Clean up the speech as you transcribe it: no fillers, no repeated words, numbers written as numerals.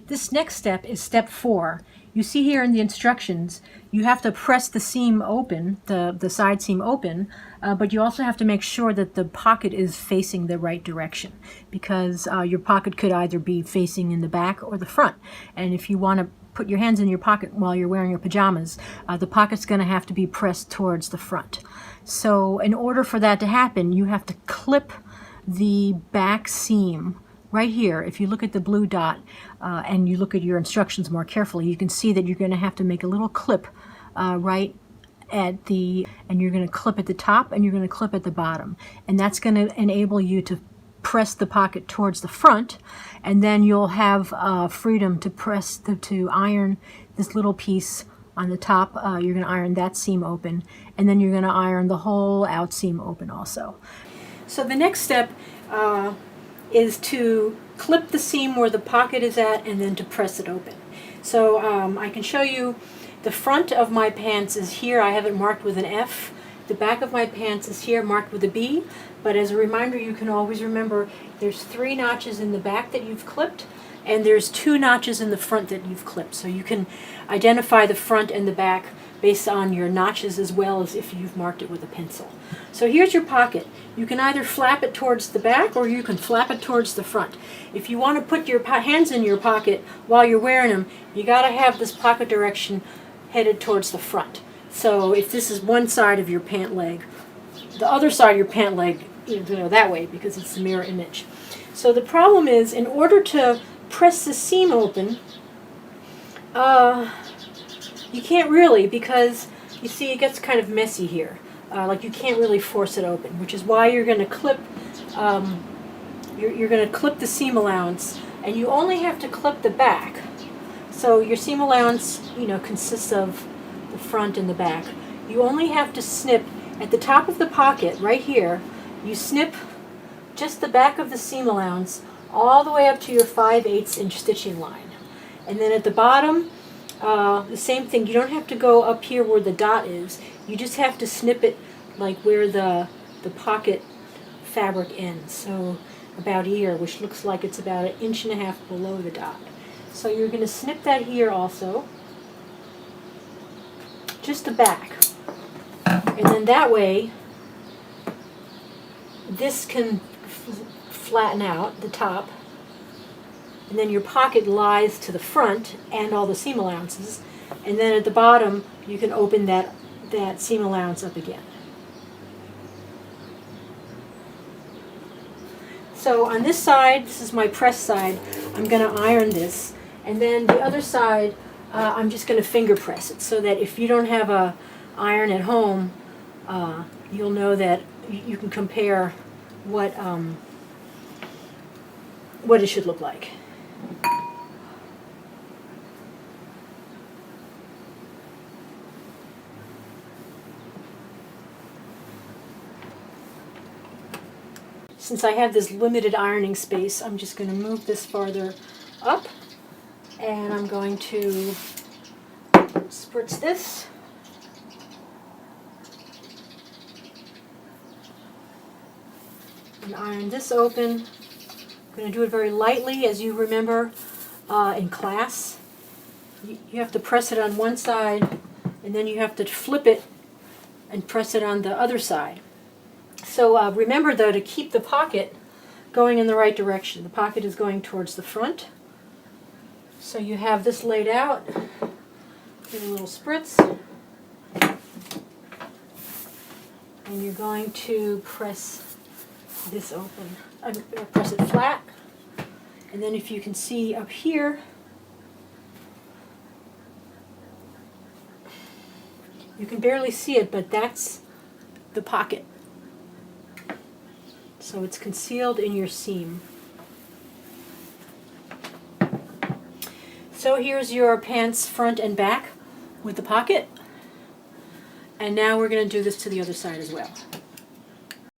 This next step is step 4. You see here in the instructions, you have to press the seam open, the side seam open, but you also have to make sure that the pocket is facing the right direction, because your pocket could either be facing in the back or the front. And if you want to put your hands in your pocket while you're wearing your pajamas, the pocket's going to have to be pressed towards the front. So in order for that to happen, you have to clip the back seam right here. If you look at the blue dot and you look at your instructions more carefully, you can see that you're going to have to make a little clip right at the, and you're going to clip at the top and you're going to clip at the bottom. And that's going to enable you to press the pocket towards the front, and then you'll have freedom to to iron this little piece on the top. You're going to iron that seam open, and then you're going to iron the whole out seam open also. So the next step is to clip the seam where the pocket is at and then to press it open. So I can show you the front of my pants is here. I have it marked with an F. The back of my pants is here marked with a B, but as a reminder, you can always remember there's 3 notches in the back that you've clipped, and there's 2 notches in the front that you've clipped. So you can identify the front and the back based on your notches as well as if you've marked it with a pencil. So here's your pocket. You can either flap it towards the back or you can flap it towards the front. If you want to put your hands in your pocket while you're wearing them, you got to have this pocket direction headed towards the front. So if this is one side of your pant leg, the other side of your pant leg, you know, that way, because it's the mirror image. So the problem is, in order to press the seam open, you can't really, because you see it gets kind of messy here. Like you can't really force it open, which is why you're going to clip. You're going to clip the seam allowance, and you only have to clip the back. So your seam allowance, you know, consists of the front and the back. You only have to snip at the top of the pocket right here. You snip just the back of the seam allowance all the way up to your 5/8 inch stitching line, and then at the bottom, the same thing. You don't have to go up here where the dot is. You just have to snip it like where the pocket fabric ends. So about here, which looks like it's about 1.5 inches below the dot. So you're going to snip that here also, just the back. And then that way, this can flatten out the top, and then your pocket lies to the front and all the seam allowances, and then at the bottom you can open that seam allowance up again. So on this side, this is my press side, I'm going to iron this, and then the other side I'm just going to finger press it, so that if you don't have a iron at home, you'll know that you can compare what it should look like. Since I have this limited ironing space, I'm just going to move this farther up, and I'm going to spritz this. And iron this open. I'm going to do it very lightly, as you remember in class. You have to press it on one side, and then you have to flip it and press it on the other side. So remember, though, to keep the pocket going in the right direction. The pocket is going towards the front. So you have this laid out. Give it a little spritz. And you're going to press this open. Press it flat. And then if you can see up here, you can barely see it, but that's the pocket. So it's concealed in your seam. So here's your pants front and back with the pocket. And now we're going to do this to the other side as well.